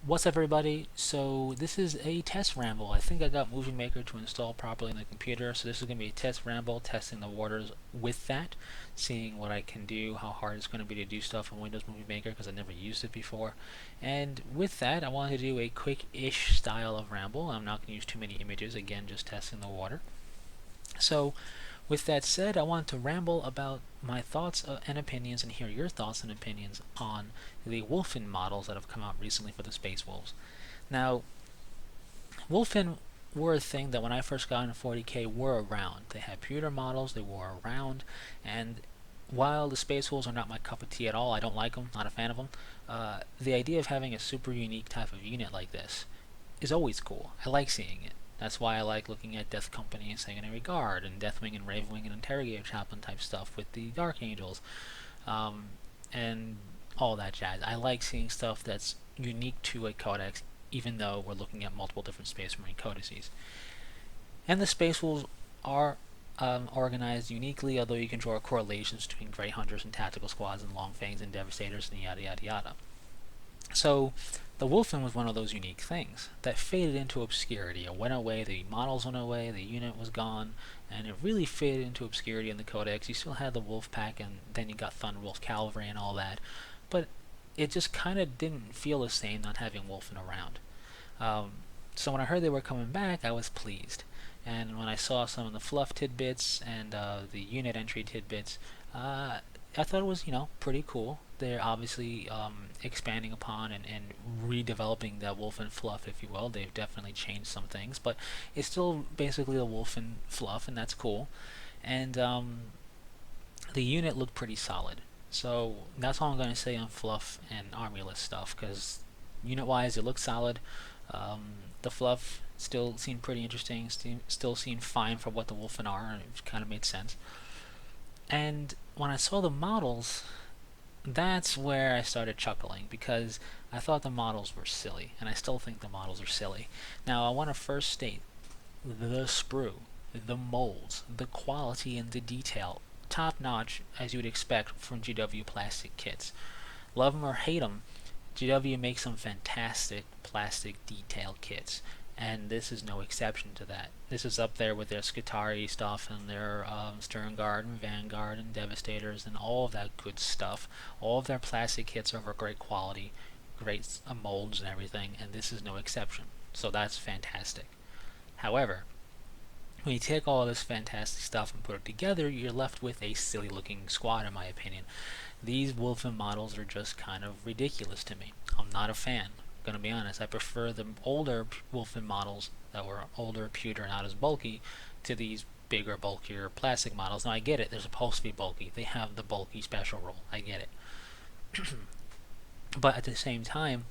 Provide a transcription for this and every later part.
What's up, everybody? So this is a test ramble. I think I got Movie Maker to install properly on the computer, so this is going to be a test ramble, testing the waters with that, seeing what I can do, how hard it's going to be to do stuff in Windows Movie Maker because I never used it before. And with that, I wanted to do a quick-ish style of ramble. I'm not going to use too many images, again, just testing the water. So with that said, I want to ramble about my thoughts and opinions and hear your thoughts and opinions on the Wulfen models that have come out recently for the Space Wolves. Now, Wulfen were a thing that when I first got into 40k were around. They had pewter models, they were around, and while the Space Wolves are not my cup of tea at all, I don't like them, not a fan of them, the idea of having a super unique type of unit like this is always cool. I like seeing it. That's why I like looking at Death Company and Sanguinary Guard and Deathwing and Ravenwing and Interrogator Chaplain type stuff with the Dark Angels, um, and all that jazz. I like seeing stuff that's unique to a codex, even though we're looking at multiple different Space Marine codices. And the Space Wolves are organized uniquely, although you can draw correlations between Grey Hunters and Tactical Squads and Longfangs and Devastators and yada yada yada. So the Wulfen was one of those unique things that faded into obscurity. It went away, the models went away, the unit was gone, and it really faded into obscurity in the Codex. You still had the Wolf Pack, and then you got Thunderwolf Cavalry and all that, but it just kind of didn't feel the same not having Wulfen around. Um, so when I heard they were coming back, I was pleased. And when I saw some of the fluff tidbits and the unit entry tidbits, I thought it was, pretty cool. They're obviously expanding upon and redeveloping that Wulfen fluff, if you will. They've definitely changed some things, but it's still basically the Wulfen fluff, and that's cool. And the unit looked pretty solid. So that's all I'm going to say on fluff and army list stuff, because unit-wise, it looks solid. Um, the fluff still seemed pretty interesting, still seemed fine for what the Wulfen are, and it kind of made sense. And when I saw the models, that's where I started chuckling because I thought the models were silly, and I still think the models are silly. Now, I want to first state the sprue, the molds, the quality and the detail, top notch as you would expect from GW plastic kits. Love them or hate them, GW makes some fantastic plastic detail kits, and this is no exception to that. This is up there with their Skitarii stuff and their Sternguard and Vanguard and Devastators and all of that good stuff. All of their plastic kits are of great quality, great molds and everything, and this is no exception. So that's fantastic. However, when you take all this fantastic stuff and put it together, you're left with a silly looking squad, in my opinion. These Wulfen models are just kind of ridiculous to me. I'm not a fan. I'm gonna be honest. I prefer the older Wulfen models that were older, pewter, not as bulky, to these bigger, bulkier plastic models. Now I get it. They're supposed to be bulky. They have the bulky special role. I get it. But at the same time,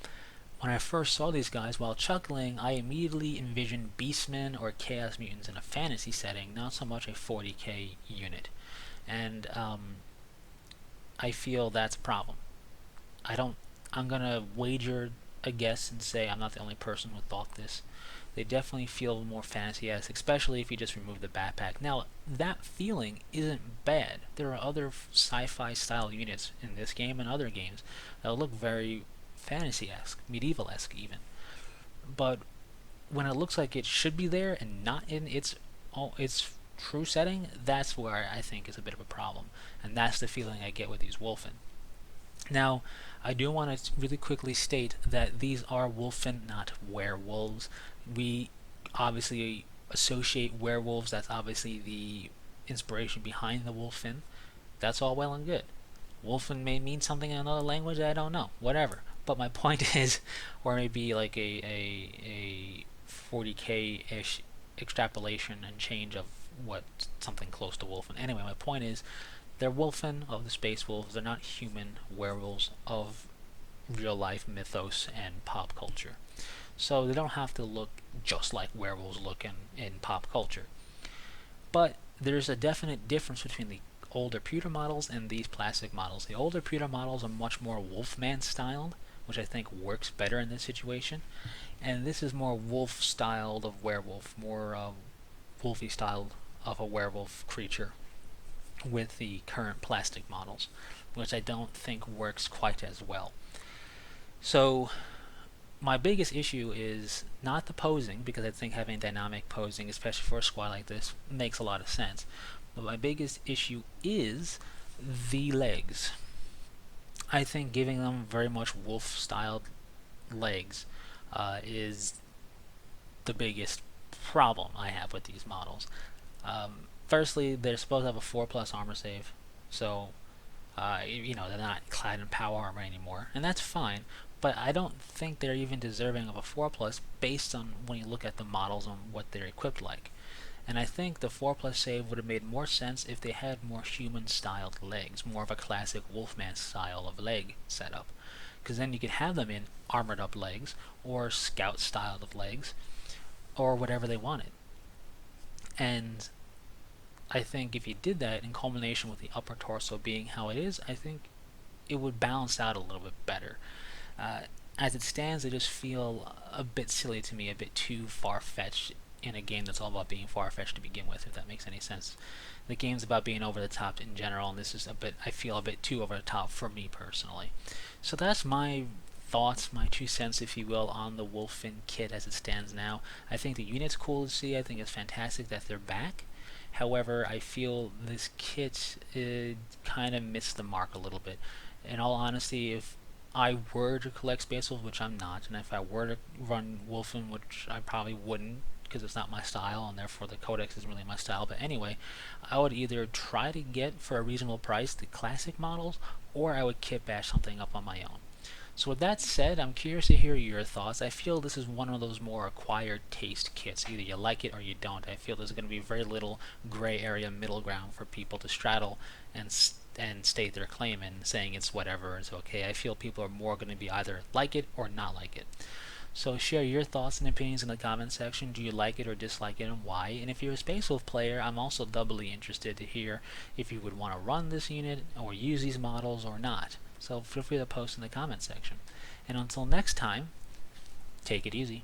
when I first saw these guys, while chuckling, I immediately envisioned Beastmen or Chaos Mutants in a fantasy setting, not so much a 40k unit. And I feel that's a problem. I don't. I'm gonna wager a guess and say I'm not the only person who thought this. They definitely feel more fantasy-esque, especially if you just remove the backpack. Now, that feeling isn't bad. There are other sci-fi style units in this game and other games that look very fantasy-esque, medieval-esque even. But when it looks like it should be there and not in its true setting, that's where I think is a bit of a problem, and that's the feeling I get with these Wulfen. Now, I do want to really quickly state that these are Wulfen, not werewolves. We obviously associate werewolves. That's obviously the inspiration behind the Wulfen. That's all well and good. Wulfen may mean something in another language I don't know. Whatever. But my point is, or maybe like a 40k ish extrapolation and change of what something close to Wulfen. Anyway, my point is, they're Wulfen of the Space Wolves. They're not human werewolves of real life mythos and pop culture. So they don't have to look just like werewolves look in pop culture. But there's a definite difference between the older pewter models and these plastic models. The older pewter models are much more Wolfman styled, which I think works better in this situation. And this is more wolf styled of werewolf, more wolfy styled of a werewolf creature with the current plastic models, which I don't think works quite as well. So my biggest issue is not the posing, because I think having dynamic posing, especially for a squad like this, makes a lot of sense. But my biggest issue is the legs. I think giving them very much wolf-styled legs is the biggest problem I have with these models. Firstly, they're supposed to have a 4+ armor save, so they're not clad in power armor anymore, and that's fine. But I don't think they're even deserving of a 4+ based on when you look at the models and what they're equipped like. And I think the 4+ save would have made more sense if they had more human-styled legs, more of a classic Wolfman style of leg setup. Because then you could have them in armored-up legs, or scout style of legs, or whatever they wanted. And I think if you did that in culmination with the upper torso being how it is, I think it would balance out a little bit better. As it stands, they just feel a bit silly to me, a bit too far-fetched in a game that's all about being far-fetched to begin with, if that makes any sense. The game's about being over the top in general, and this is I feel a bit too over the top for me personally. So that's my thoughts, my 2 cents, if you will, on the Wulfen kit as it stands now. I think the unit's cool to see. I think it's fantastic that they're back. However, I feel this kit kind of missed the mark a little bit. In all honesty, if I were to collect Space Wolves, which I'm not, and if I were to run Wulfen, which I probably wouldn't, because it's not my style, and therefore the Codex isn't really my style, but anyway, I would either try to get, for a reasonable price, the classic models, or I would kit bash something up on my own. So with that said, I'm curious to hear your thoughts. I feel this is one of those more acquired taste kits. Either you like it or you don't. I feel there's going to be very little gray area middle ground for people to straddle and state their claim and saying it's whatever, it's okay. I feel people are more going to be either like it or not like it. So share your thoughts and opinions in the comment section. Do you like it or dislike it, and why? And if you're a Space Wolf player, I'm also doubly interested to hear if you would want to run this unit or use these models or not. So feel free to post in the comment section. And until next time, take it easy.